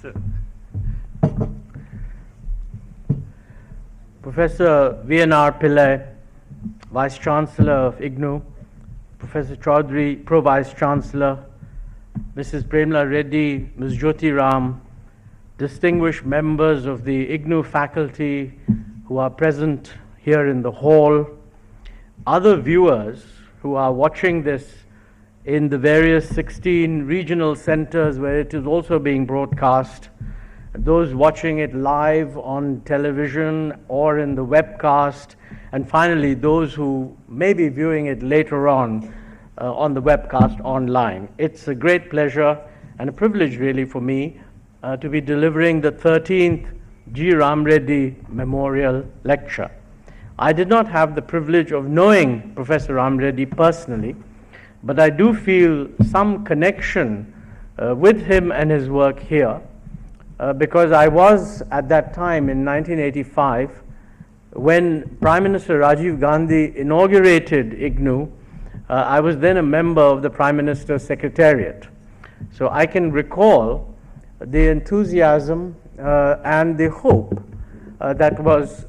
So, Professor V.N.R. Pillai, Vice Chancellor of IGNOU, Professor Chaudhary, Pro Vice Chancellor, Mrs. Premla Reddy, Ms. Jyoti Ram, distinguished members of the IGNOU faculty who are present here in the hall, other viewers who are watching this in the various 16 regional centers where it is also being broadcast, those watching it live on television or in the webcast, and finally those who may be viewing it later on the webcast online. It's a great pleasure and a privilege really for me to be delivering the 13th G. Ram Reddy Memorial Lecture. I did not have the privilege of knowing Professor Ram Reddy personally, but I do feel some connection with him and his work here because I was at that time in 1985 when Prime Minister Rajiv Gandhi inaugurated IGNOU. I was then a member of the Prime Minister's Secretariat. So I can recall the enthusiasm and the hope that was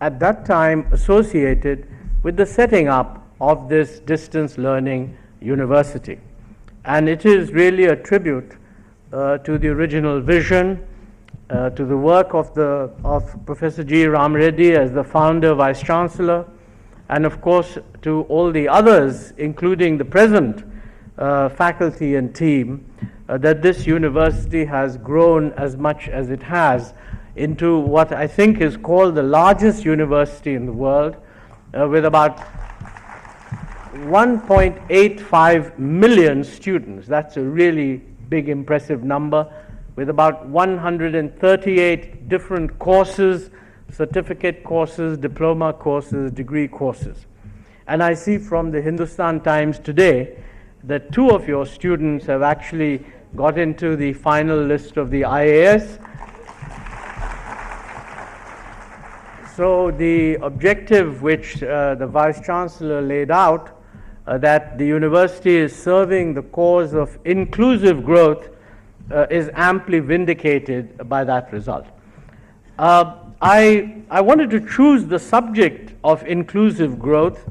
at that time associated with the setting up of this distance learning university. And it is really a tribute to the original vision, to the work of Professor G. Ram Reddy as the founder, Vice Chancellor, and of course to all the others, including the present faculty and team, that this university has grown as much as it has into what I think is called the largest university in the world, with about 1.85 million students. That's a really big, impressive number, with about 138 different courses, certificate courses, diploma courses, degree courses. And I see from the Hindustan Times today that 2 of your students have actually got into the final list of the IAS. So the objective which the Vice Chancellor laid out, that the university is serving the cause of inclusive growth, is amply vindicated by that result. I wanted to choose the subject of inclusive growth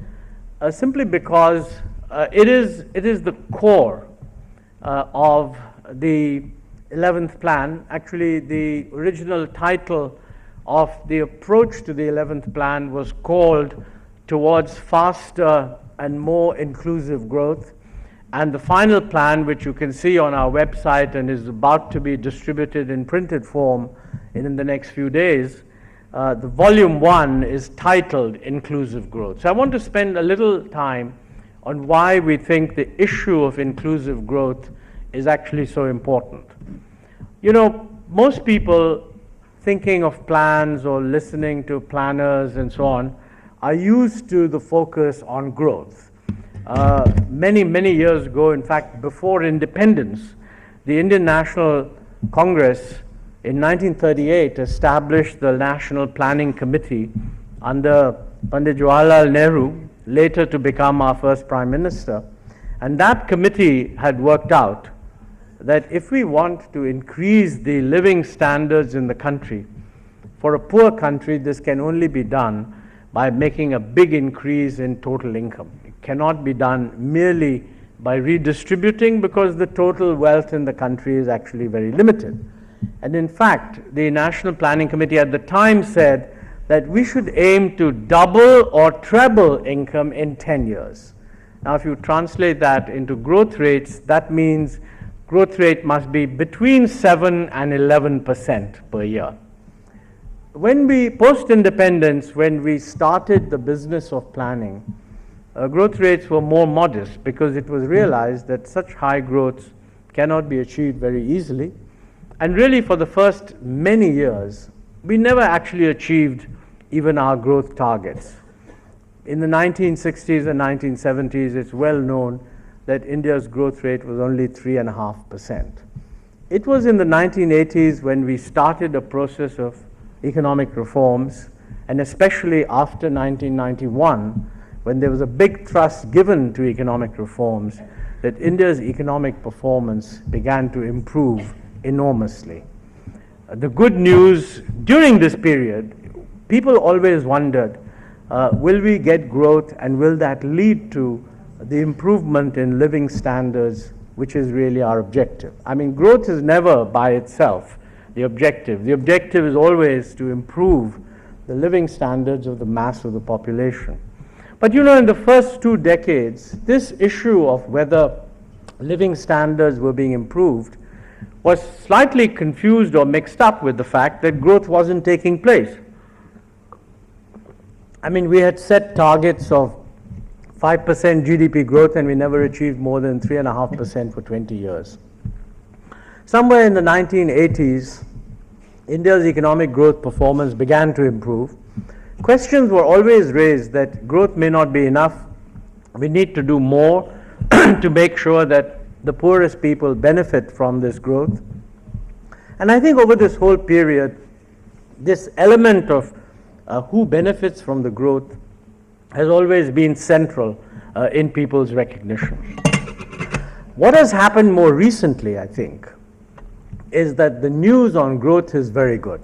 simply because it is the core of the 11th plan. Actually, the original title of the approach to the 11th plan was called Towards Faster and More Inclusive Growth. And the final plan, which you can see on our website and is about to be distributed in printed form in the next few days, the volume 1 is titled Inclusive Growth. So I want to spend a little time on why we think the issue of inclusive growth is actually so important. You know, most people thinking of plans or listening to planners and so on are used to the focus on growth. Many years ago, in fact, before independence, the Indian National Congress in 1938 established the National Planning Committee under Pandit Jawaharlal Nehru, later to become our first Prime Minister. And that committee had worked out that if we want to increase the living standards in the country, for a poor country, this can only be done by making a big increase in total income. It cannot be done merely by redistributing, because the total wealth in the country is actually very limited. And in fact, the National Planning Committee at the time said that we should aim to double or treble income in 10 years. Now, if you translate that into growth rates, that means growth rate must be between 7 and 11% per year. When we, post-independence, when we started the business of planning, growth rates were more modest because it was realized that such high growth cannot be achieved very easily. And really for the first many years, we never actually achieved even our growth targets. In the 1960s and 1970s, it's well known that India's growth rate was only 3.5%. It was in the 1980s when we started a process of economic reforms, and especially after 1991, when there was a big thrust given to economic reforms, that India's economic performance began to improve enormously. The good news during this period, people always wondered, will we get growth and will that lead to the improvement in living standards, which is really our objective. I mean, growth is never by itself the objective. The objective is always to improve the living standards of the mass of the population. But you know, in the first 2 decades, this issue of whether living standards were being improved was slightly confused or mixed up with the fact that growth wasn't taking place. I mean, we had set targets of 5% GDP growth and we never achieved more than 3.5% for 20 years. Somewhere in the 1980s, India's economic growth performance began to improve. Questions were always raised that growth may not be enough. We need to do more to make sure that the poorest people benefit from this growth. And I think over this whole period, this element of who benefits from the growth has always been central in people's recognition. What has happened more recently, I think, is that the news on growth is very good.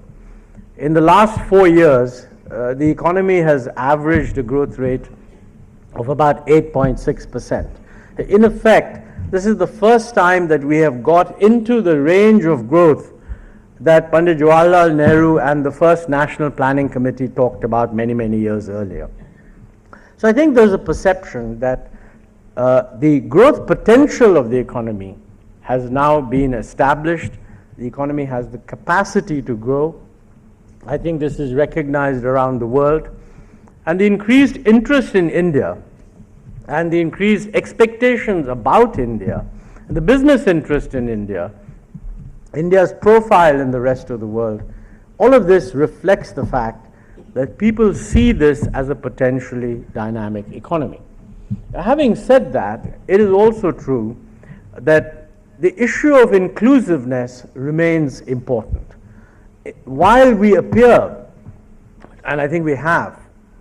In the last 4 years, the economy has averaged a growth rate of about 8.6%. In effect, this is the first time that we have got into the range of growth that Pandit Jawaharlal Nehru and the first National Planning Committee talked about many, many years earlier. So I think there's a perception that the growth potential of the economy has now been established. The economy has the capacity to grow. I think this is recognized around the world. And the increased interest in India and the increased expectations about India, and the business interest in India, India's profile in the rest of the world, all of this reflects the fact that people see this as a potentially dynamic economy. Having said that, it is also true that the issue of inclusiveness remains important. While we appear, and I think we have,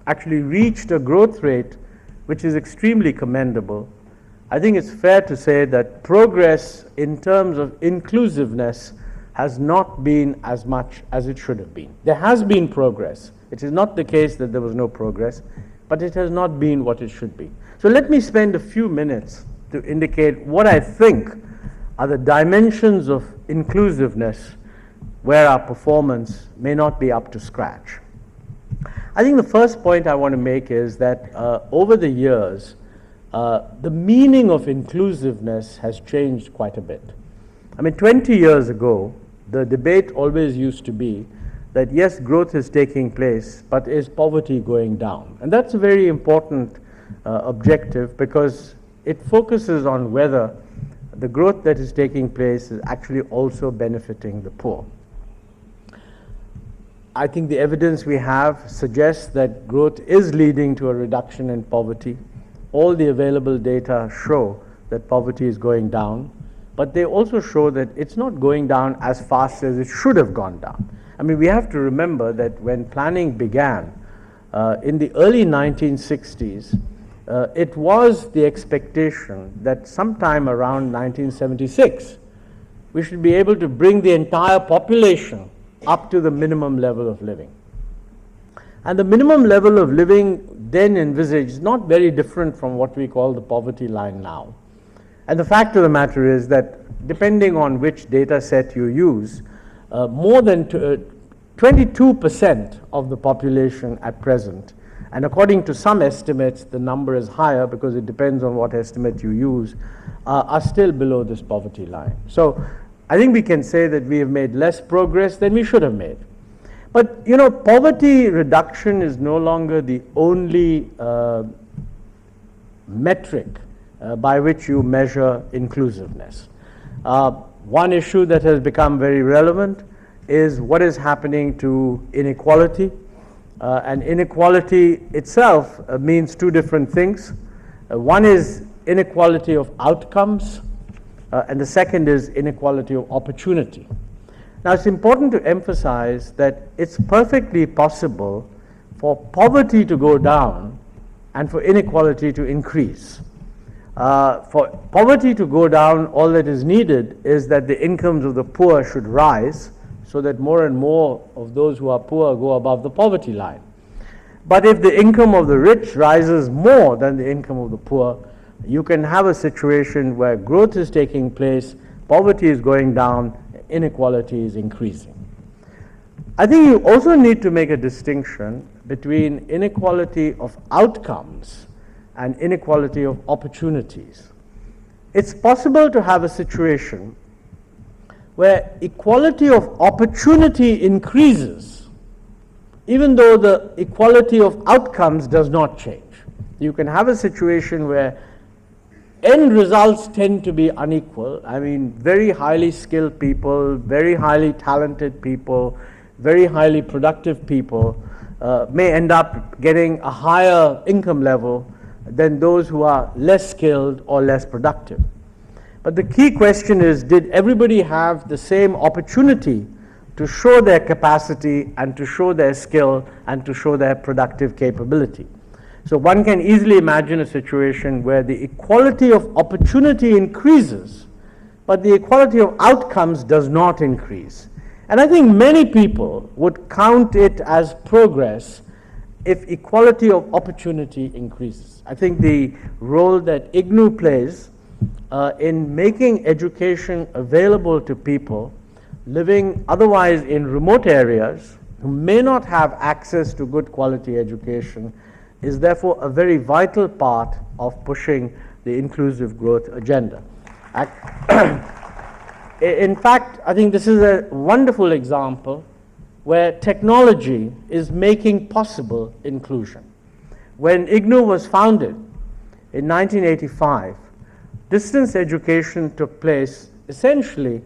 actually reached a growth rate which is extremely commendable, I think it's fair to say that progress in terms of inclusiveness has not been as much as it should have been. There has been progress. It is not the case that there was no progress, but it has not been what it should be. So let me spend a few minutes to indicate what I think are the dimensions of inclusiveness where our performance may not be up to scratch. I think the first point I want to make is that over the years, the meaning of inclusiveness has changed quite a bit. I mean, 20 years ago, the debate always used to be that yes, growth is taking place, but is poverty going down? And that's a very important objective because it focuses on whether the growth that is taking place is actually also benefiting the poor. I think the evidence we have suggests that growth is leading to a reduction in poverty. All the available data show that poverty is going down, but they also show that it's not going down as fast as it should have gone down. I mean, we have to remember that when planning began in the early 1960s, it was the expectation that sometime around 1976, we should be able to bring the entire population up to the minimum level of living. And the minimum level of living then envisaged is not very different from what we call the poverty line now. And the fact of the matter is that depending on which data set you use, more than 22% of the population at present, and according to some estimates the number is higher because it depends on what estimate you use, are still below this poverty line. So I think we can say that we have made less progress than we should have made. But you know, poverty reduction is no longer the only metric by which you measure inclusiveness. One issue that has become very relevant is what is happening to inequality. And inequality itself means two different things. One is inequality of outcomes, and the second is inequality of opportunity. Now, it's important to emphasize that it's perfectly possible for poverty to go down and for inequality to increase. For poverty to go down, all that is needed is that the incomes of the poor should rise so that more and more of those who are poor go above the poverty line. But if the income of the rich rises more than the income of the poor, you can have a situation where growth is taking place, poverty is going down, inequality is increasing. I think you also need to make a distinction between inequality of outcomes and inequality of opportunities. It's possible to have a situation where equality of opportunity increases, even though the equality of outcomes does not change. You can have a situation where end results tend to be unequal. I mean, very highly skilled people, very highly talented people, very highly productive people may end up getting a higher income level than those who are less skilled or less productive. But the key question is, did everybody have the same opportunity to show their capacity and to show their skill and to show their productive capability? So one can easily imagine a situation where the equality of opportunity increases, but the equality of outcomes does not increase. And I think many people would count it as progress if equality of opportunity increases. I think the role that IGNU plays in making education available to people living otherwise in remote areas who may not have access to good quality education is therefore a very vital part of pushing the inclusive growth agenda. In fact, I think this is a wonderful example where technology is making possible inclusion. When IGNU was founded in 1985, distance education took place essentially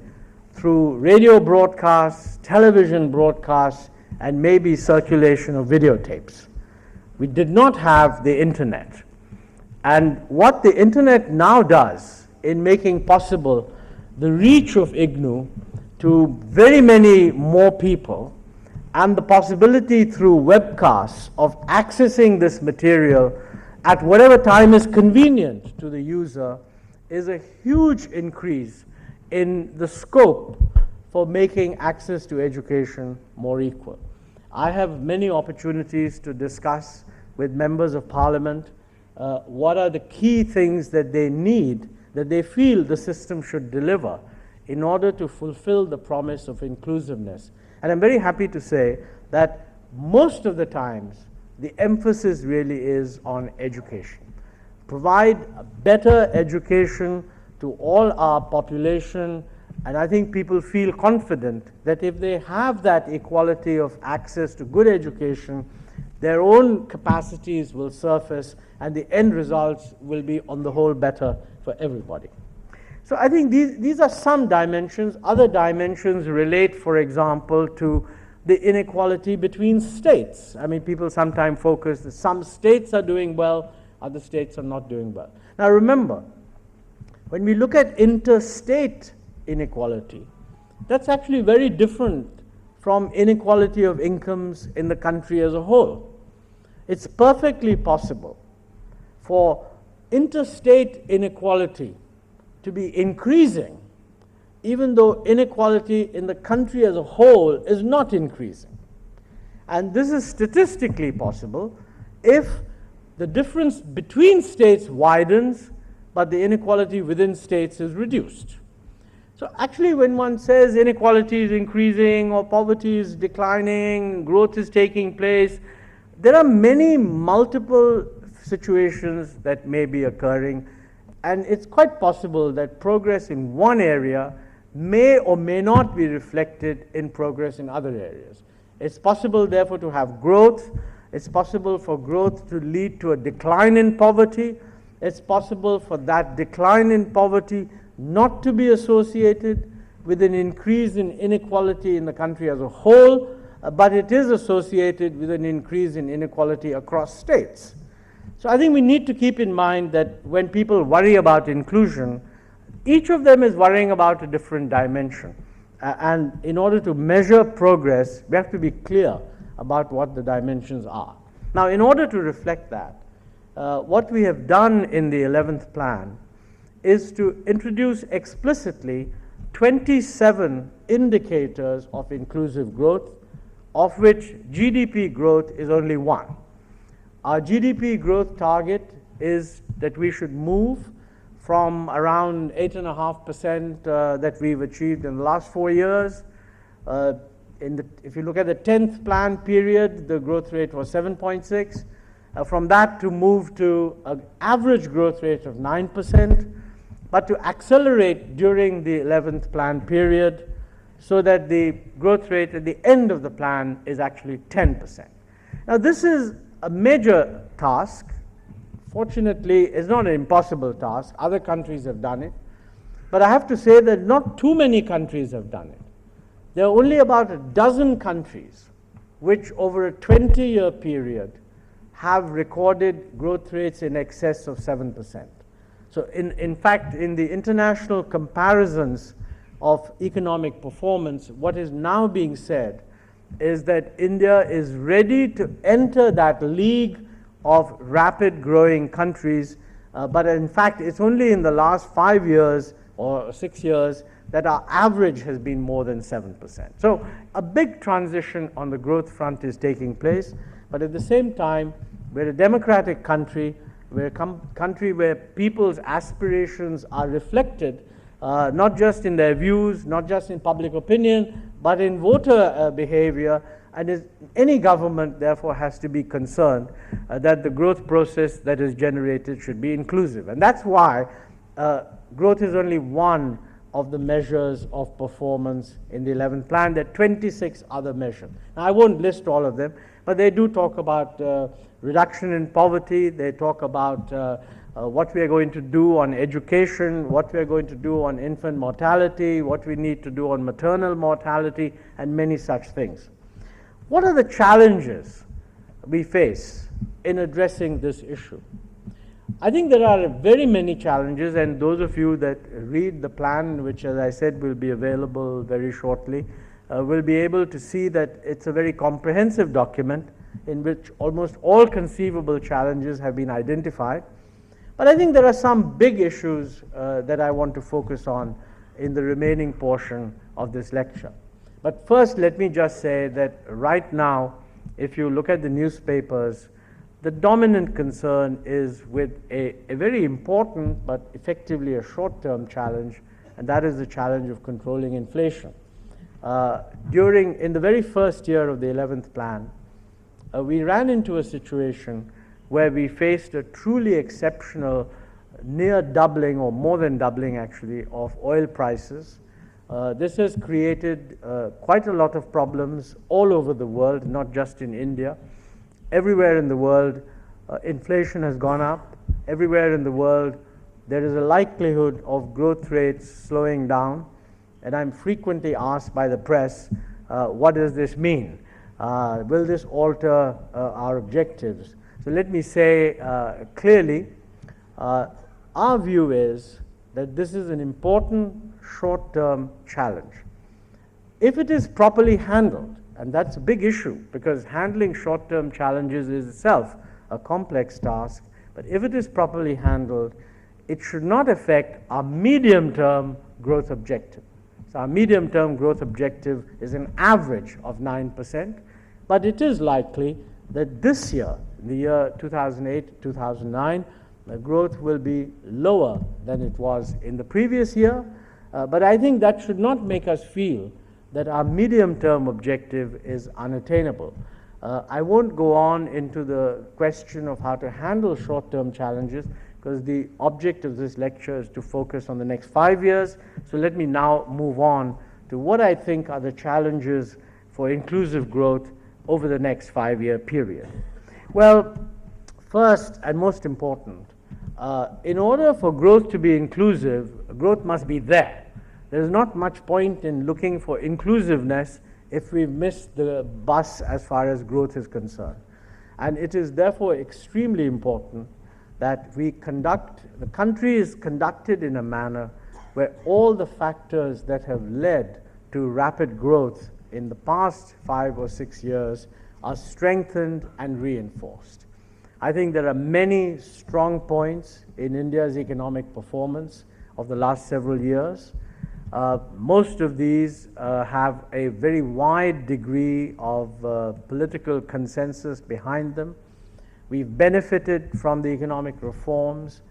through radio broadcasts, television broadcasts, and maybe circulation of videotapes. We did not have the internet. And what the internet now does in making possible the reach of IGNU to very many more people and the possibility through webcasts of accessing this material at whatever time is convenient to the user is a huge increase in the scope for making access to education more equal. I have many opportunities to discuss with members of parliament what are the key things that they need, that they feel the system should deliver in order to fulfill the promise of inclusiveness. And I'm very happy to say that most of the times the emphasis really is on education. Provide better education to all our population, and I think people feel confident that if they have that equality of access to good education, their own capacities will surface and the end results will be on the whole better for everybody. So I think these are some dimensions. Other dimensions relate, for example, to the inequality between states. I mean, people sometimes focus that some states are doing well, other states are not doing well. Now remember, when we look at interstate inequality, that's actually very different from inequality of incomes in the country as a whole. It's perfectly possible for interstate inequality to be increasing, even though inequality in the country as a whole is not increasing. And this is statistically possible if the difference between states widens, but the inequality within states is reduced. So actually, when one says inequality is increasing or poverty is declining, growth is taking place, there are many multiple situations that may be occurring, and it's quite possible that progress in one area may or may not be reflected in progress in other areas. It's possible, therefore, to have growth. It's possible for growth to lead to a decline in poverty. It's possible for that decline in poverty not to be associated with an increase in inequality in the country as a whole, but it is associated with an increase in inequality across states. So I think we need to keep in mind that when people worry about inclusion, each of them is worrying about a different dimension. And in order to measure progress, we have to be clear about what the dimensions are. Now, in order to reflect that, what we have done in the 11th plan is to introduce explicitly 27 indicators of inclusive growth, of which GDP growth is only one. Our GDP growth target is that we should move from around 8.5% that we've achieved in the last 4 years. If you look at the 10th plan period, the growth rate was 7.6. From that to move to an average growth rate of 9%, but to accelerate during the 11th plan period so that the growth rate at the end of the plan is actually 10%. Now, this is a major task. Fortunately, it's not an impossible task. Other countries have done it. But I have to say that not too many countries have done it. There are only about a dozen countries which, over a 20-year period, have recorded growth rates in excess of 7%. So in fact, in the international comparisons of economic performance, what is now being said is that India is ready to enter that league of rapid growing countries, but in fact, it's only in the last 5 years or 6 years that our average has been more than 7%. So a big transition on the growth front is taking place, but at the same time, we're a democratic country. We're a country where people's aspirations are reflected, not just in their views, not just in public opinion, but in voter behavior. And any government, therefore, has to be concerned that the growth process that is generated should be inclusive. And that's why growth is only one of the measures of performance in the 11th plan. There are 26 other measures. Now, I won't list all of them, but they do talk about reduction in poverty. They talk about what we are going to do on education, what we are going to do on infant mortality, what we need to do on maternal mortality, and many such things. What are the challenges we face in addressing this issue? I think there are very many challenges, and those of you that read the plan, which, as I said, will be available very shortly, will be able to see that it's a very comprehensive document in which almost all conceivable challenges have been identified. But I think there are some big issues that I want to focus on in the remaining portion of this lecture. But first, let me just say that right now, if you look at the newspapers, the dominant concern is with a very important but effectively a short-term challenge, and that is the challenge of controlling inflation. In the very first year of the 11th plan, we ran into a situation where we faced a truly exceptional near doubling, or more than doubling actually, of oil prices. This has created quite a lot of problems all over the world, not just in India. Everywhere in the world, inflation has gone up. Everywhere in the world, there is a likelihood of growth rates slowing down. And I'm frequently asked by the press, what does this mean? Will this alter our objectives? So let me say clearly, our view is that this is an important short-term challenge. If it is properly handled, and that's a big issue, because handling short-term challenges is itself a complex task, but if it is properly handled, it should not affect our medium-term growth objective. So our medium-term growth objective is an average of 9%, but it is likely that this year, in the year 2008-2009, the growth will be lower than it was in the previous year, but I think that should not make us feel that our medium-term objective is unattainable. I won't go on into the question of how to handle short-term challenges, because the object of this lecture is to focus on the next 5 years. So let me now move on to what I think are the challenges for inclusive growth over the next 5-year period. Well, first and most important, in order for growth to be inclusive, growth must be there. There's not much point in looking for inclusiveness if we've missed the bus as far as growth is concerned. And it is therefore extremely important that the country is conducted in a manner where all the factors that have led to rapid growth in the past 5 or 6 years are strengthened and reinforced. I think there are many strong points in India's economic performance of the last several years. Most of these have a very wide degree of political consensus behind them. We've benefited from the economic reforms.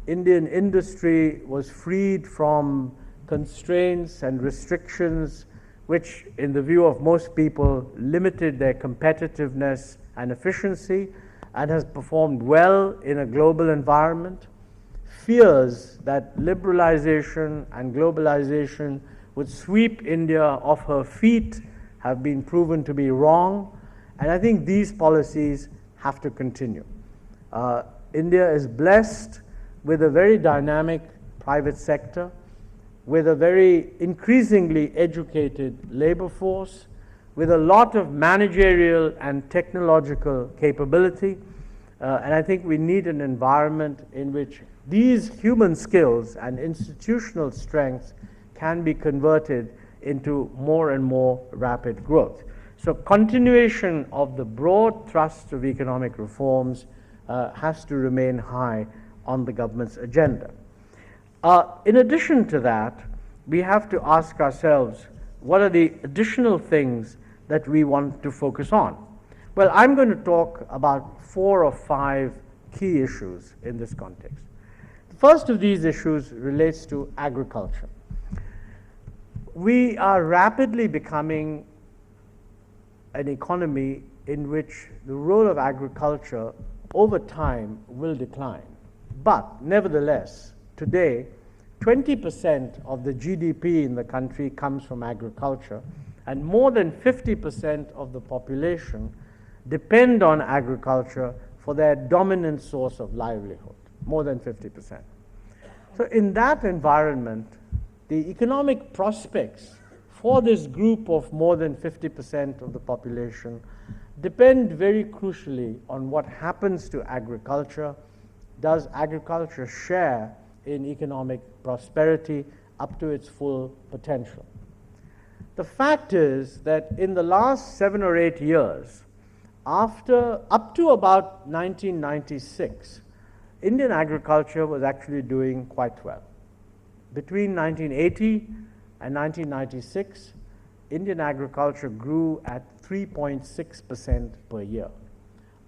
Indian industry was freed from constraints and restrictions which, in the view of most people, limited their competitiveness and efficiency, and has performed well in a global environment. Fears that liberalization and globalization would sweep India off her feet have been proven to be wrong, and I think these policies have to continue. India is blessed with a very dynamic private sector, with a very increasingly educated labor force, with a lot of managerial and technological capability, and I think we need an environment in which these human skills and institutional strengths can be converted into more and more rapid growth. So continuation of the broad thrust of economic reforms has to remain high on the government's agenda. In addition to that, we have to ask ourselves, what are the additional things that we want to focus on? Well, I'm going to talk about 4 or 5 key issues in this context. The first of these issues relates to agriculture. We are rapidly becoming an economy in which the role of agriculture over time will decline. But nevertheless, today, 20% of the GDP in the country comes from agriculture, and more than 50% of the population depend on agriculture for their dominant source of livelihood, more than 50%. So in that environment, the economic prospects for this group of more than 50% of the population depend very crucially on what happens to agriculture. Does agriculture share in economic prosperity up to its full potential? The fact is that in the last 7 or 8 years, up to about 1996, Indian agriculture was actually doing quite well. Between 1980 and 1996, Indian agriculture grew at 3.6% per year.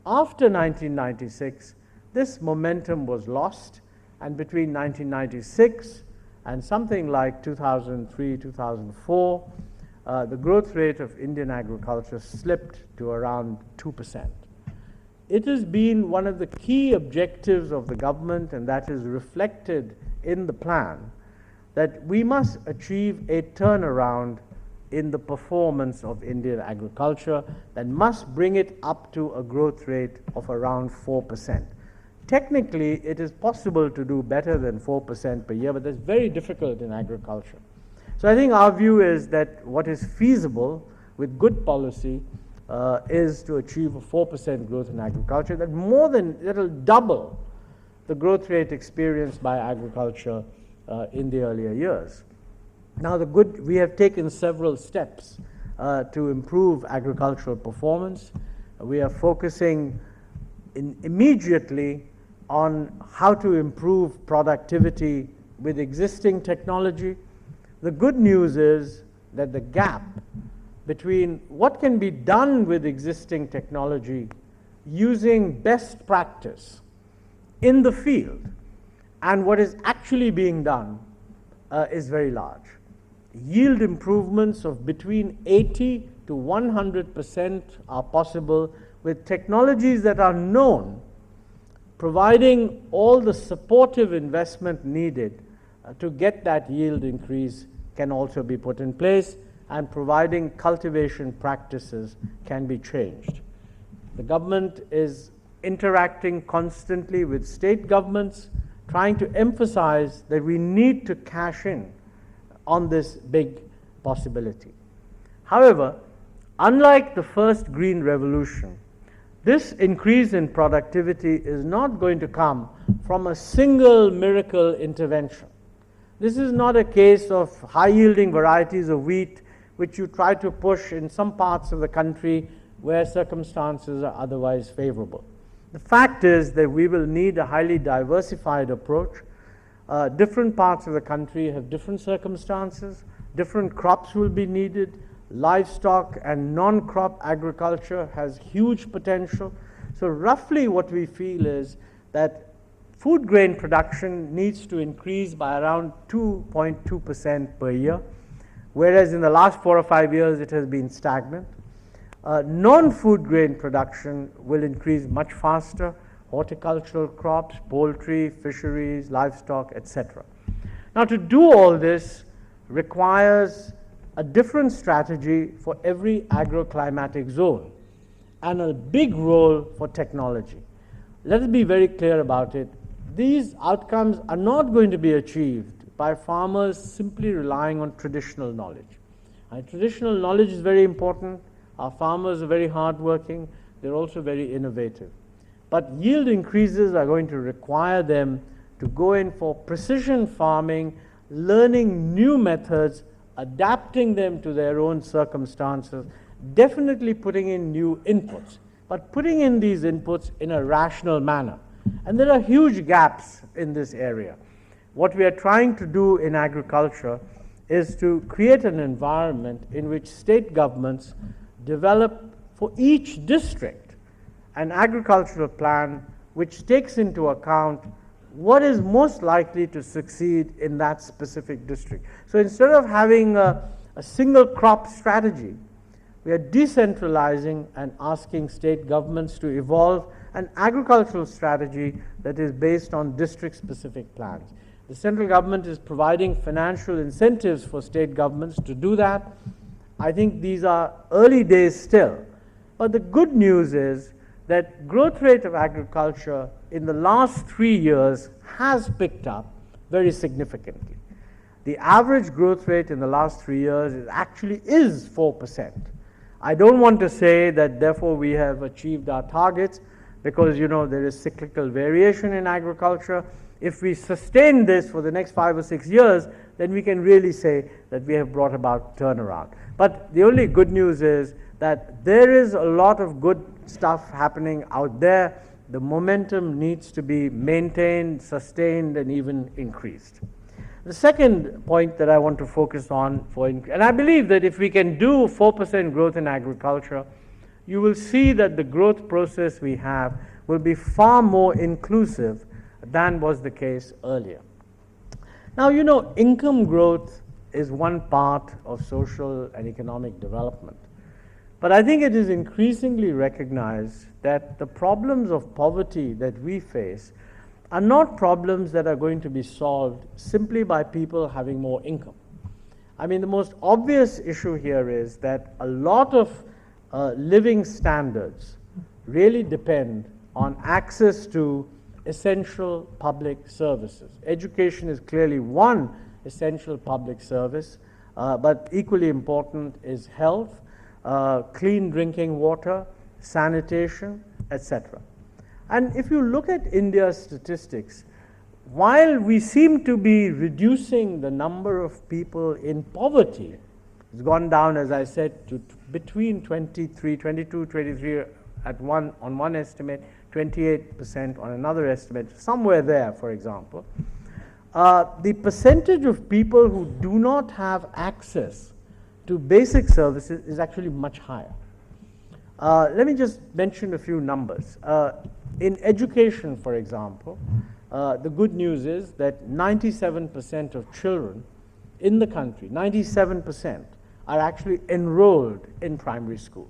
After 1996, this momentum was lost, and between 1996 and something like 2003, 2004, the growth rate of Indian agriculture slipped to around 2%. It has been one of the key objectives of the government, and that is reflected in the plan, that we must achieve a turnaround in the performance of Indian agriculture that must bring it up to a growth rate of around 4%. Technically, it is possible to do better than 4% per year, but that's very difficult in agriculture. So I think our view is that what is feasible with good policy is to achieve a 4% growth in agriculture, that'll double the growth rate experienced by agriculture in the earlier years. Now, we have taken several steps to improve agricultural performance. We are focusing immediately on how to improve productivity with existing technology. The good news is that the gap between what can be done with existing technology using best practice in the field and what is actually being done is very large. Yield improvements of between 80 to 100% are possible with technologies that are known, providing all the supportive investment needed to get that yield increase can also be put in place, and providing cultivation practices can be changed. The government is interacting constantly with state governments, trying to emphasize that we need to cash in on this big possibility. However, unlike the first green revolution, this increase in productivity is not going to come from a single miracle intervention. This is not a case of high-yielding varieties of wheat which you try to push in some parts of the country where circumstances are otherwise favorable. The fact is that we will need a highly diversified approach. Different parts of the country have different circumstances, different crops will be needed, livestock and non-crop agriculture has huge potential. So roughly what we feel is that food grain production needs to increase by around 2.2% per year, whereas in the last 4 or 5 years it has been stagnant. Non-food grain production will increase much faster, horticultural crops, poultry, fisheries, livestock, etc. Now, to do all this requires a different strategy for every agroclimatic zone and a big role for technology. Let us be very clear about it. These outcomes are not going to be achieved by farmers simply relying on traditional knowledge. Traditional knowledge is very important. Our farmers are very hardworking. They're also very innovative. But yield increases are going to require them to go in for precision farming, learning new methods, adapting them to their own circumstances, definitely putting in new inputs, but putting in these inputs in a rational manner. And there are huge gaps in this area. What we are trying to do in agriculture is to create an environment in which state governments develop for each district an agricultural plan which takes into account what is most likely to succeed in that specific district. So instead of having a single crop strategy, we are decentralizing and asking state governments to evolve an agricultural strategy that is based on district-specific plans. The central government is providing financial incentives for state governments to do that. I think these are early days still. But the good news is that growth rate of agriculture in the last 3 years has picked up very significantly. The average growth rate in the last 3 years is 4%. I don't want to say that therefore we have achieved our targets, because there is cyclical variation in agriculture. If we sustain this for the next 5 or 6 years, then we can really say that we have brought about turnaround. But the only good news is that there is a lot of good stuff happening out there. The momentum needs to be maintained, sustained, and even increased. The second point that I want to focus on, and I believe that if we can do 4% growth in agriculture, you will see that the growth process we have will be far more inclusive than was the case earlier. Now, income growth is one part of social and economic development. But I think it is increasingly recognized that the problems of poverty that we face are not problems that are going to be solved simply by people having more income. I mean, the most obvious issue here is that a lot of living standards really depend on access to essential public services. Education is clearly one essential public service, but equally important is health, clean drinking water, sanitation, etc. And if you look at India's statistics, while we seem to be reducing the number of people in poverty, it's gone down, as I said, to between 23 on one estimate, 28% on another estimate, somewhere there, for example. The percentage of people who do not have access to basic services is actually much higher. Let me just mention a few numbers. In education, for example, the good news is that 97% of children in the country, 97%, are actually enrolled in primary schools.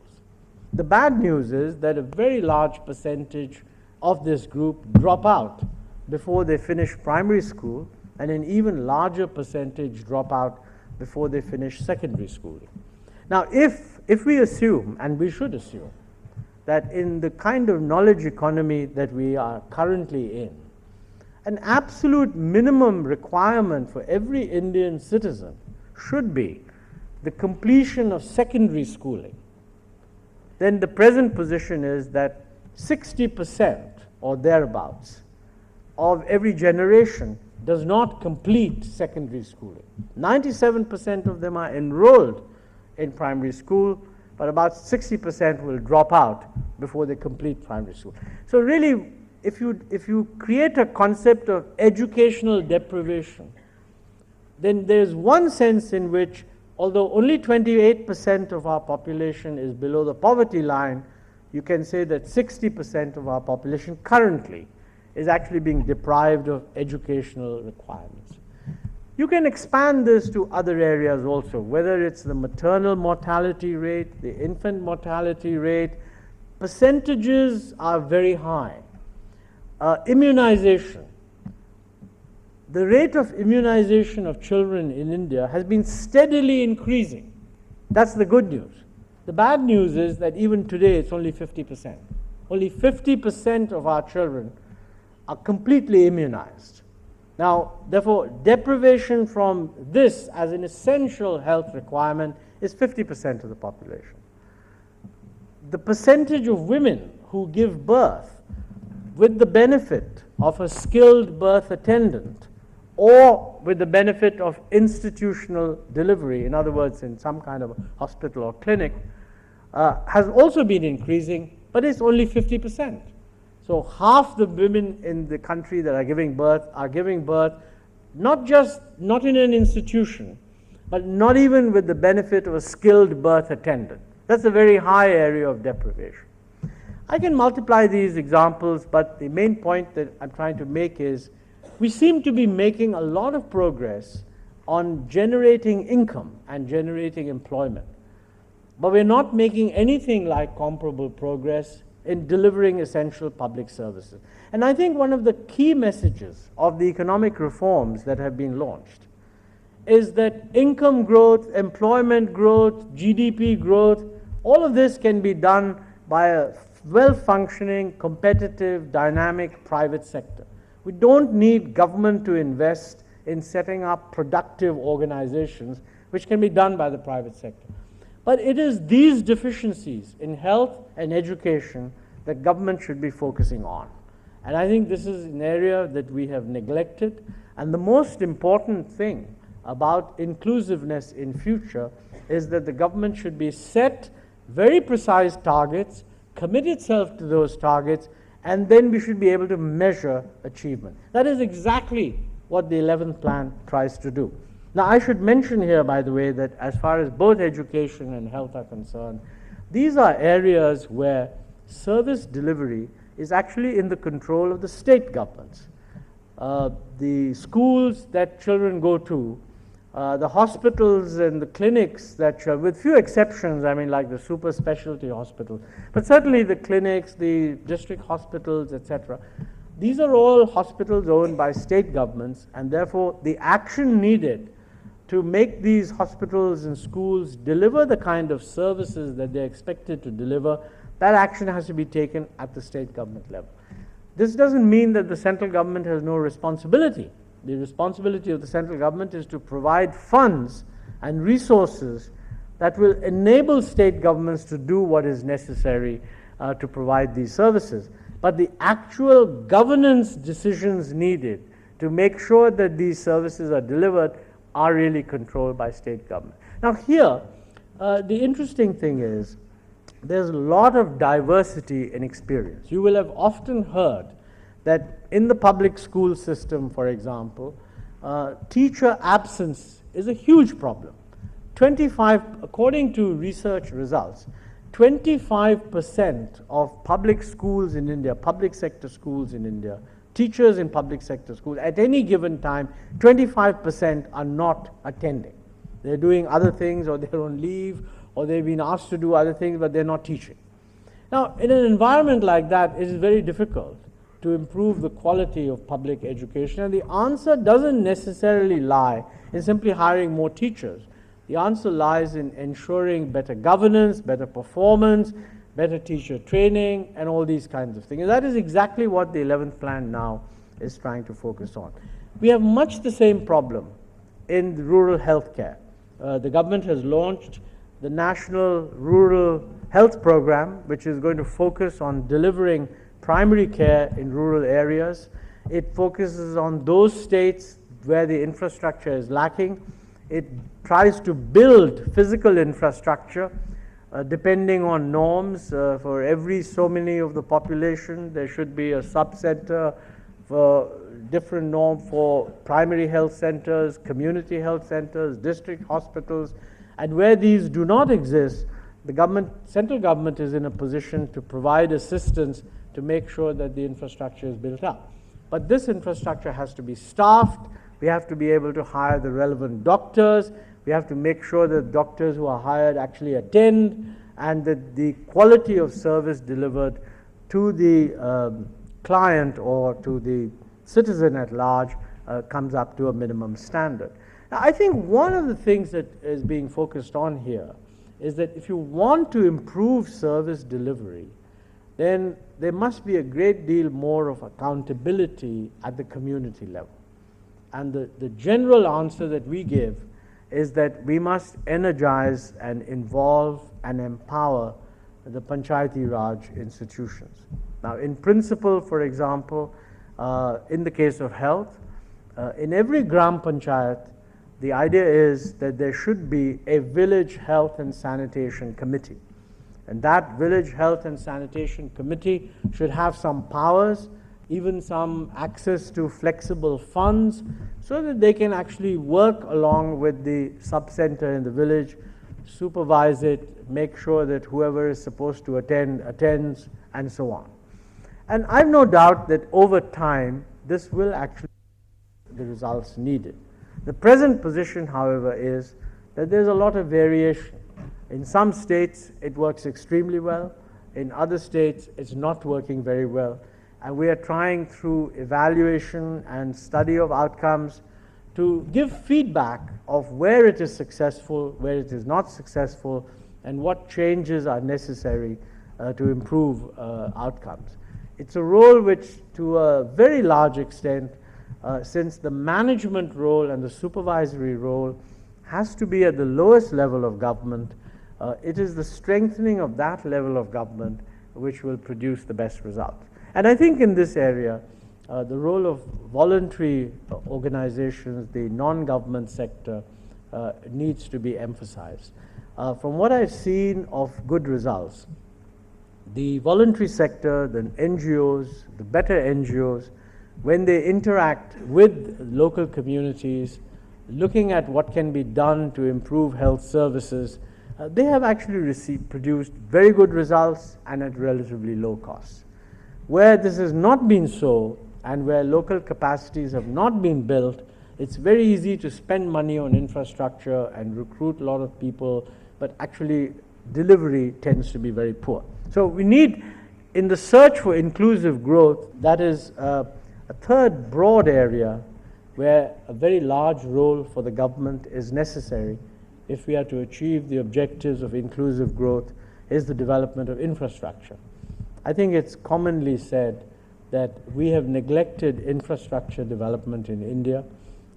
The bad news is that a very large percentage of this group drop out before they finish primary school, and an even larger percentage drop out before they finish secondary schooling. Now, if we assume, and we should assume, that in the kind of knowledge economy that we are currently in, an absolute minimum requirement for every Indian citizen should be the completion of secondary schooling, then the present position is that 60% or thereabouts of every generation does not complete secondary schooling. 97% of them are enrolled in primary school, but about 60% will drop out before they complete primary school. So really, if you create a concept of educational deprivation, then there's one sense in which, although only 28% of our population is below the poverty line, you can say that 60% of our population currently is actually being deprived of educational requirements. You can expand this to other areas also, whether it's the maternal mortality rate, the infant mortality rate. Percentages are very high. Immunization. The rate of immunization of children in India has been steadily increasing. That's the good news. The bad news is that even today it's only 50%. Only 50% of our children are completely immunized. Now, therefore, deprivation from this as an essential health requirement is 50% of the population. The percentage of women who give birth with the benefit of a skilled birth attendant or with the benefit of institutional delivery, in other words, in some kind of hospital or clinic, has also been increasing, but it's only 50%. So half the women in the country that are giving birth not in an institution, but not even with the benefit of a skilled birth attendant. That's a very high area of deprivation. I can multiply these examples, but the main point that I'm trying to make is we seem to be making a lot of progress on generating income and generating employment, but we're not making anything like comparable progress in delivering essential public services. And I think one of the key messages of the economic reforms that have been launched is that income growth, employment growth, GDP growth, all of this can be done by a well-functioning, competitive, dynamic private sector. We don't need government to invest in setting up productive organizations, which can be done by the private sector. But it is these deficiencies in health and education that government should be focusing on. And I think this is an area that we have neglected. And the most important thing about inclusiveness in future is that the government should be set very precise targets, commit itself to those targets, and then we should be able to measure achievement. That is exactly what the 11th plan tries to do. Now, I should mention here, by the way, that as far as both education and health are concerned, these are areas where service delivery is actually in the control of the state governments. The schools that children go to, the hospitals and the clinics that, with few exceptions, I mean like the super specialty hospitals, but certainly the clinics, the district hospitals, etc., these are all hospitals owned by state governments, and therefore the action needed to make these hospitals and schools deliver the kind of services that they're expected to deliver, that action has to be taken at the state government level. This doesn't mean that the central government has no responsibility. The responsibility of the central government is to provide funds and resources that will enable state governments to do what is necessary to provide these services. But the actual governance decisions needed to make sure that these services are delivered are really controlled by state government. Now here, the interesting thing is there's a lot of diversity in experience. You will have often heard that in the public school system, for example, teacher absence is a huge problem. According to research results, 25% of public schools in India, public sector schools in India, teachers in public sector schools, at any given time, 25% are not attending. They're doing other things, or they're on leave, or they've been asked to do other things, but they're not teaching. Now, in an environment like that, it is very difficult to improve the quality of public education, and the answer doesn't necessarily lie in simply hiring more teachers. The answer lies in ensuring better governance, better performance, better teacher training, and all these kinds of things. And that is exactly what the 11th plan now is trying to focus on. We have much the same problem in rural healthcare. The government has launched the National Rural Health Program, which is going to focus on delivering primary care in rural areas. It focuses on those states where the infrastructure is lacking. It tries to build physical infrastructure. depending on norms. For every so many of the population, there should be a sub-center for different norm for primary health centers, community health centers, district hospitals, and where these do not exist, the central government is in a position to provide assistance to make sure that the infrastructure is built up. But this infrastructure has to be staffed. We have to be able to hire the relevant doctors. We have to make sure that doctors who are hired actually attend, and that the quality of service delivered to the client or to the citizen at large comes up to a minimum standard. Now, I think one of the things that is being focused on here is that if you want to improve service delivery, then there must be a great deal more of accountability at the community level. And the general answer that we give is that we must energize and involve and empower the Panchayati Raj institutions. Now, in principle, for example, in the case of health, in every Gram Panchayat, the idea is that there should be a village health and sanitation committee. And that village health and sanitation committee should have some powers, even some access to flexible funds, so that they can actually work along with the sub-center in the village, supervise it, make sure that whoever is supposed to attend, attends, and so on. And I have no doubt that over time, this will actually the results needed. The present position, however, is that there's a lot of variation. In some states, it works extremely well. In other states, it's not working very well. And we are trying through evaluation and study of outcomes to give feedback of where it is successful, where it is not successful, and what changes are necessary to improve outcomes. It's a role which, to a very large extent, since the management role and the supervisory role has to be at the lowest level of government, it is the strengthening of that level of government which will produce the best results. And I think in this area, the role of voluntary organizations, the non-government sector, needs to be emphasized. From what I've seen of good results, the voluntary sector, the NGOs, the better NGOs, when they interact with local communities, looking at what can be done to improve health services, they have actually produced very good results and at relatively low costs. Where this has not been so, and where local capacities have not been built, it's very easy to spend money on infrastructure and recruit a lot of people, but actually delivery tends to be very poor. So we need, in the search for inclusive growth, that is a third broad area where a very large role for the government is necessary if we are to achieve the objectives of inclusive growth, is the development of infrastructure. I think it's commonly said that we have neglected infrastructure development in India,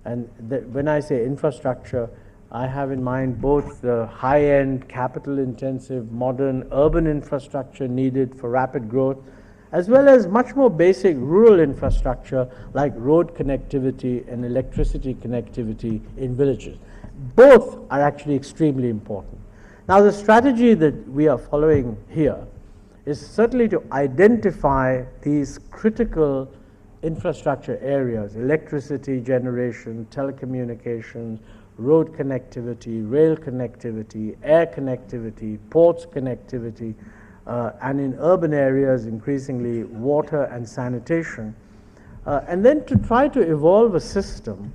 and when I say infrastructure, I have in mind both the high-end, capital-intensive, modern urban infrastructure needed for rapid growth, as well as much more basic rural infrastructure like road connectivity and electricity connectivity in villages. Both are actually extremely important. Now, the strategy that we are following here is certainly to identify these critical infrastructure areas: electricity generation, telecommunications, road connectivity, rail connectivity, air connectivity, ports connectivity, and in urban areas increasingly water and sanitation, and then to try to evolve a system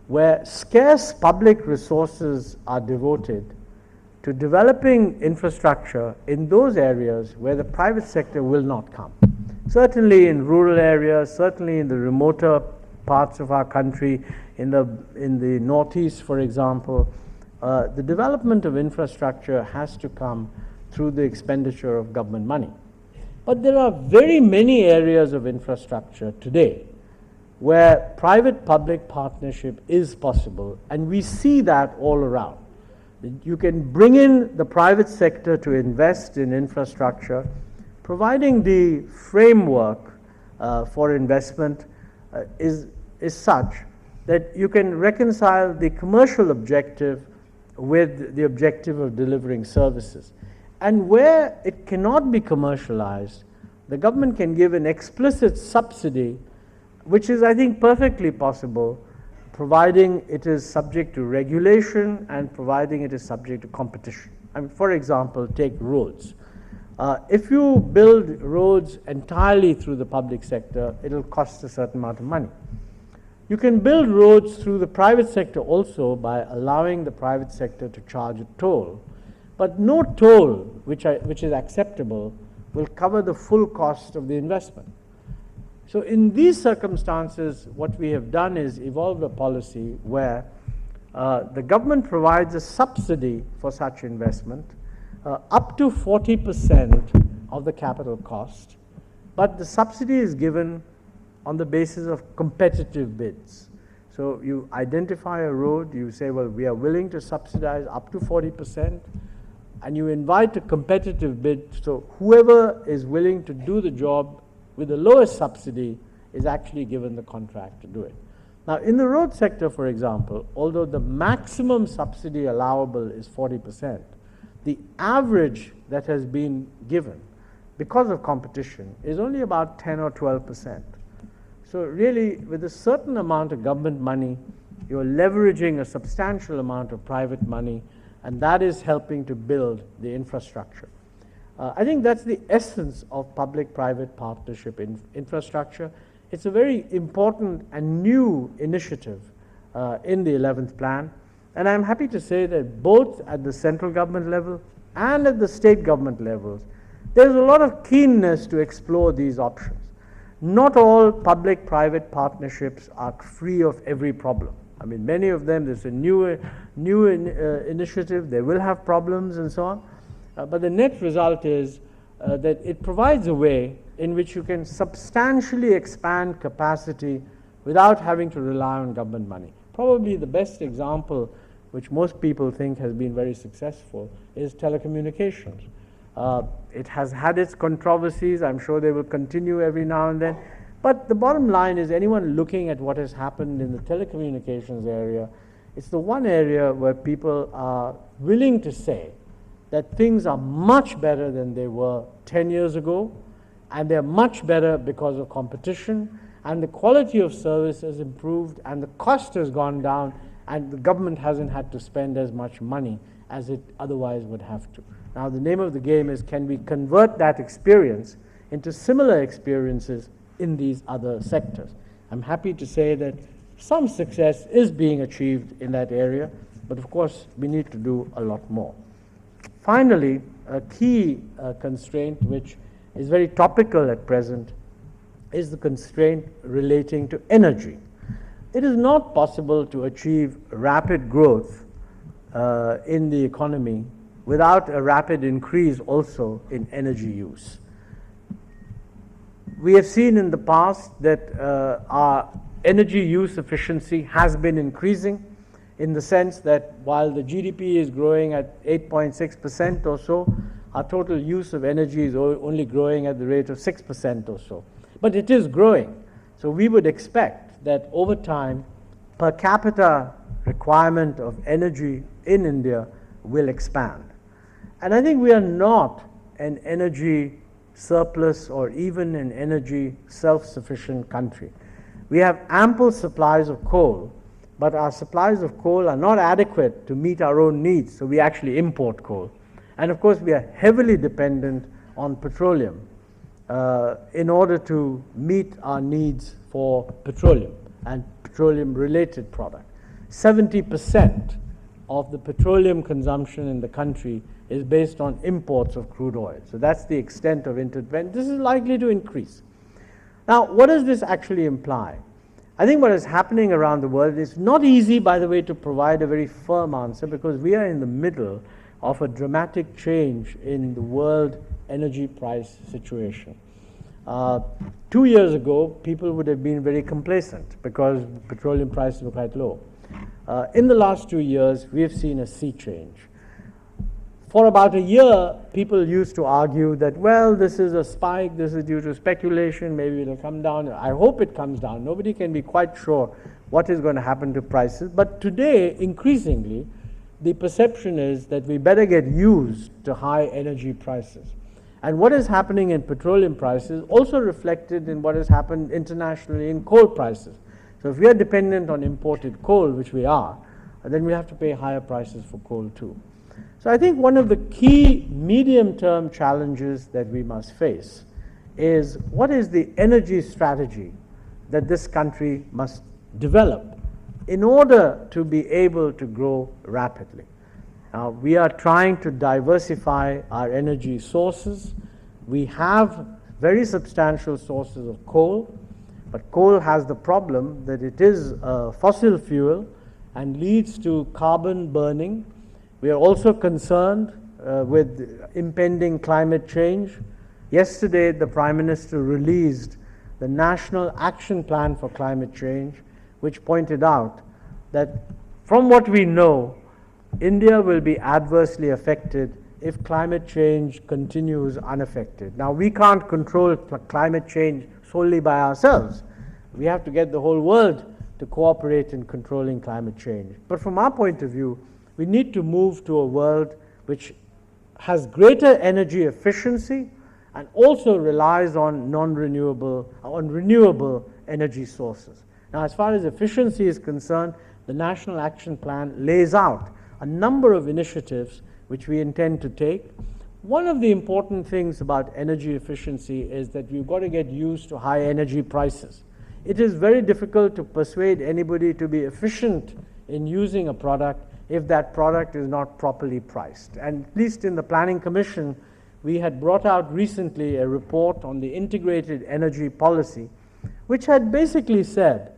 where scarce public resources are devoted to developing infrastructure in those areas where the private sector will not come. Certainly in rural areas, certainly in the remoter parts of our country, in the Northeast, for example, the development of infrastructure has to come through the expenditure of government money. But there are very many areas of infrastructure today where private-public partnership is possible, and we see that all around. You can bring in the private sector to invest in infrastructure, providing the framework for investment is such that you can reconcile the commercial objective with the objective of delivering services. And where it cannot be commercialized, the government can give an explicit subsidy, which is, I think, perfectly possible, providing it is subject to regulation and providing it is subject to competition. I mean, for example, take roads. If you build roads entirely through the public sector, it'll cost a certain amount of money. You can build roads through the private sector also by allowing the private sector to charge a toll. But no toll which is acceptable will cover the full cost of the investment. So in these circumstances, what we have done is evolve a policy where the government provides a subsidy for such investment up to 40% of the capital cost, but the subsidy is given on the basis of competitive bids. So you identify a road, you say, well, we are willing to subsidize up to 40%, and you invite a competitive bid, so whoever is willing to do the job with the lowest subsidy is actually given the contract to do it. Now, in the road sector, for example, although the maximum subsidy allowable is 40%, the average that has been given because of competition is only about 10 or 12%. So really, with a certain amount of government money, you're leveraging a substantial amount of private money, and that is helping to build the infrastructure. I think that's the essence of public-private partnership in infrastructure. It's a very important and new initiative in the 11th plan, and I'm happy to say that both at the central government level and at the state government levels, there's a lot of keenness to explore these options. Not all public-private partnerships are free of every problem. I mean, many of them, there's a new initiative, they will have problems and so on. But the net result is that it provides a way in which you can substantially expand capacity without having to rely on government money. Probably the best example, which most people think has been very successful, is telecommunications. It has had its controversies. I'm sure they will continue every now and then. But the bottom line is, anyone looking at what has happened in the telecommunications area, it's the one area where people are willing to say that things are much better than they were 10 years ago, and they're much better because of competition, and the quality of service has improved, and the cost has gone down, and the government hasn't had to spend as much money as it otherwise would have to. Now, the name of the game is, can we convert that experience into similar experiences in these other sectors? I'm happy to say that some success is being achieved in that area, but of course, we need to do a lot more. Finally, a key constraint, which is very topical at present, is the constraint relating to energy. It is not possible to achieve rapid growth in the economy without a rapid increase also in energy use. We have seen in the past that our energy use efficiency has been increasing, in the sense that while the GDP is growing at 8.6% or so, our total use of energy is only growing at the rate of 6% or so. But it is growing. So we would expect that over time, per capita requirement of energy in India will expand. And I think we are not an energy surplus or even an energy self-sufficient country. We have ample supplies of coal, but our supplies of coal are not adequate to meet our own needs, so we actually import coal. And of course, we are heavily dependent on petroleum in order to meet our needs for petroleum and petroleum-related products. 70% of the petroleum consumption in the country is based on imports of crude oil. So that's the extent of interdependence. This is likely to increase. Now, what does this actually imply? I think what is happening around the world is not easy, by the way, to provide a very firm answer, because we are in the middle of a dramatic change in the world energy price situation. 2 years ago, people would have been very complacent because petroleum prices were quite low. In the last 2 years, we have seen a sea change. For about a year, people used to argue that, well, this is a spike, this is due to speculation, maybe it'll come down. I hope it comes down. Nobody can be quite sure what is going to happen to prices. But today, increasingly, the perception is that we better get used to high energy prices. And what is happening in petroleum prices also reflected in what has happened internationally in coal prices. So if we are dependent on imported coal, which we are, then we have to pay higher prices for coal too. So I think one of the key medium-term challenges that we must face is what is the energy strategy that this country must develop in order to be able to grow rapidly. We are trying to diversify our energy sources. We have very substantial sources of coal, but coal has the problem that it is a fossil fuel and leads to carbon burning. We are also concerned with impending climate change. Yesterday, the Prime Minister released the National Action Plan for Climate Change, which pointed out that from what we know, India will be adversely affected if climate change continues unaffected. Now, we can't control climate change solely by ourselves. We have to get the whole world to cooperate in controlling climate change. But from our point of view, we need to move to a world which has greater energy efficiency and also relies on renewable energy sources. Now, as far as efficiency is concerned, the National Action Plan lays out a number of initiatives which we intend to take. One of the important things about energy efficiency is that you've got to get used to high energy prices. It is very difficult to persuade anybody to be efficient in using a product if that product is not properly priced. And at least in the Planning Commission, we had brought out recently a report on the integrated energy policy, which had basically said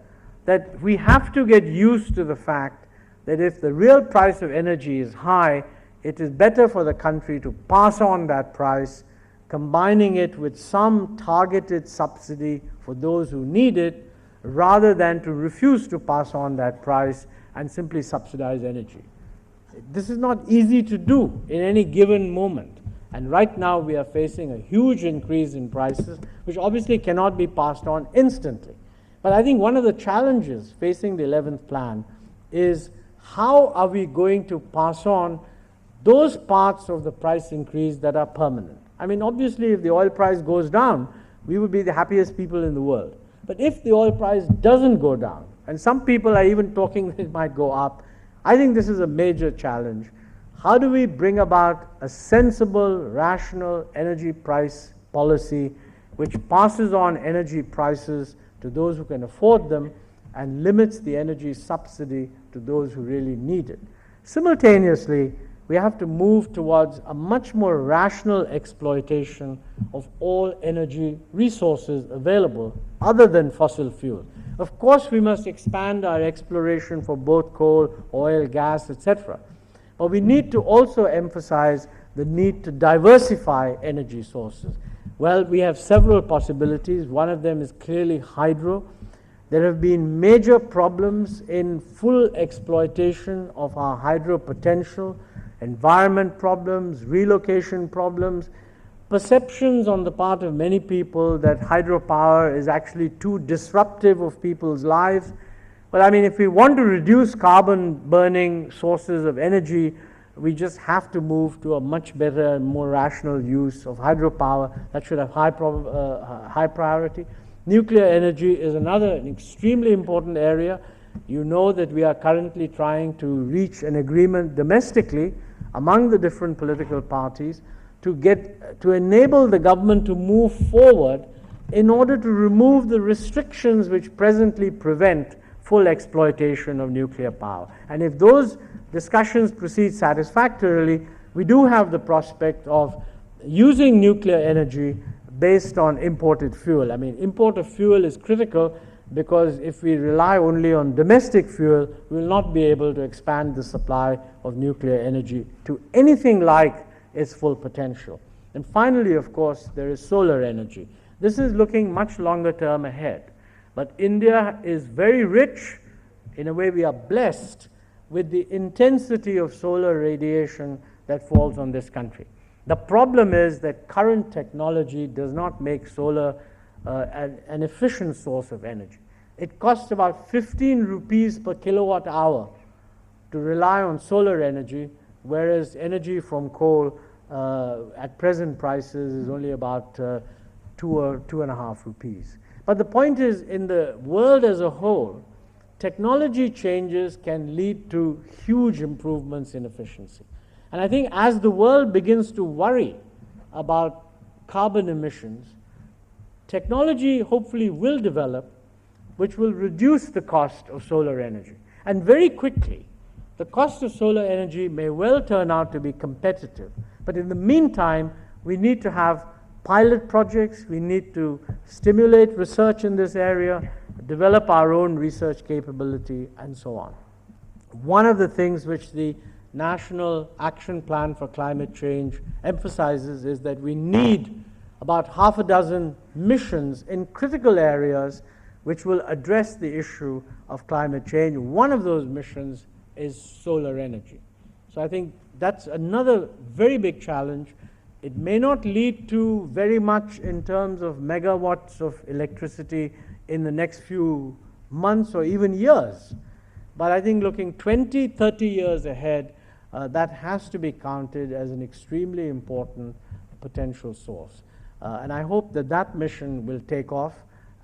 that we have to get used to the fact that if the real price of energy is high, it is better for the country to pass on that price, combining it with some targeted subsidy for those who need it, rather than to refuse to pass on that price and simply subsidize energy. This is not easy to do in any given moment. And right now we are facing a huge increase in prices, which obviously cannot be passed on instantly. But I think one of the challenges facing the 11th plan is how are we going to pass on those parts of the price increase that are permanent? I mean, obviously, if the oil price goes down, we would be the happiest people in the world. But if the oil price doesn't go down, and some people are even talking that it might go up, I think this is a major challenge. How do we bring about a sensible, rational energy price policy which passes on energy prices to those who can afford them and limits the energy subsidy to those who really need it? Simultaneously, we have to move towards a much more rational exploitation of all energy resources available other than fossil fuel. Of course, we must expand our exploration for both coal, oil, gas, etc. But we need to also emphasize the need to diversify energy sources. Well, we have several possibilities. One of them is clearly hydro. There have been major problems in full exploitation of our hydro potential, environment problems, relocation problems, perceptions on the part of many people that hydropower is actually too disruptive of people's lives. But I mean, if we want to reduce carbon burning sources of energy, we just have to move to a much better and more rational use of hydropower. That should have high priority. Nuclear energy is another extremely important area. You know that we are currently trying to reach an agreement domestically among the different political parties to enable the government to move forward in order to remove the restrictions which presently prevent full exploitation of nuclear power. And if those discussions proceed satisfactorily, we do have the prospect of using nuclear energy based on imported fuel. I mean, import of fuel is critical because if we rely only on domestic fuel, we will not be able to expand the supply of nuclear energy to anything like its full potential. And finally, of course, there is solar energy. This is looking much longer term ahead. But India is very rich. In a way, we are blessed with the intensity of solar radiation that falls on this country. The problem is that current technology does not make solar an efficient source of energy. It costs about 15 rupees per kilowatt hour to rely on solar energy, whereas energy from coal at present prices is only about 2 or 2.5 rupees. But the point is, in the world as a whole, technology changes can lead to huge improvements in efficiency. And I think as the world begins to worry about carbon emissions, technology hopefully will develop which will reduce the cost of solar energy. And very quickly, the cost of solar energy may well turn out to be competitive. But in the meantime, we need to have pilot projects, we need to stimulate research in this area, develop our own research capability, and so on. One of the things which the National Action Plan for Climate Change emphasizes is that we need about half a dozen missions in critical areas which will address the issue of climate change. One of those missions is solar energy. So I think that's another very big challenge. It may not lead to very much in terms of megawatts of electricity in the next few months or even years. But I think looking 20, 30 years ahead, that has to be counted as an extremely important potential source. And I hope that that mission will take off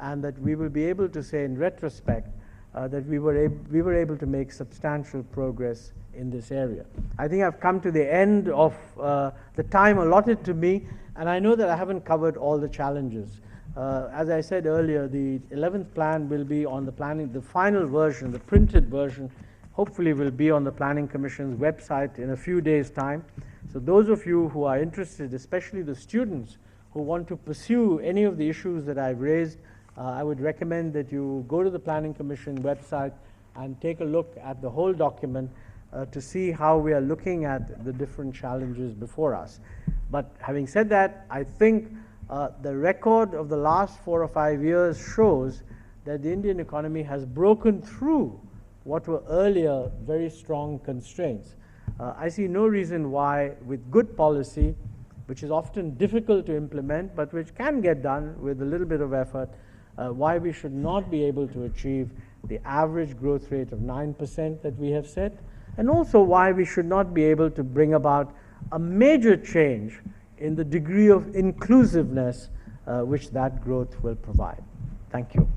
and that we will be able to say in retrospect that we were able to make substantial progress in this area. I think I've come to the end of the time allotted to me, and I know that I haven't covered all the challenges. As I said earlier, the 11th plan will be on the planning, the final version, the printed version, hopefully will be on the Planning Commission's website in a few days' time. So those of you who are interested, especially the students who want to pursue any of the issues that I've raised, I would recommend that you go to the Planning Commission website and take a look at the whole document to see how we are looking at the different challenges before us. But having said that, I think the record of the last 4 or 5 years shows that the Indian economy has broken through what were earlier very strong constraints. I see no reason why, with good policy, which is often difficult to implement, but which can get done with a little bit of effort, why we should not be able to achieve the average growth rate of 9% that we have set, and also why we should not be able to bring about a major change in the degree of inclusiveness which that growth will provide. Thank you.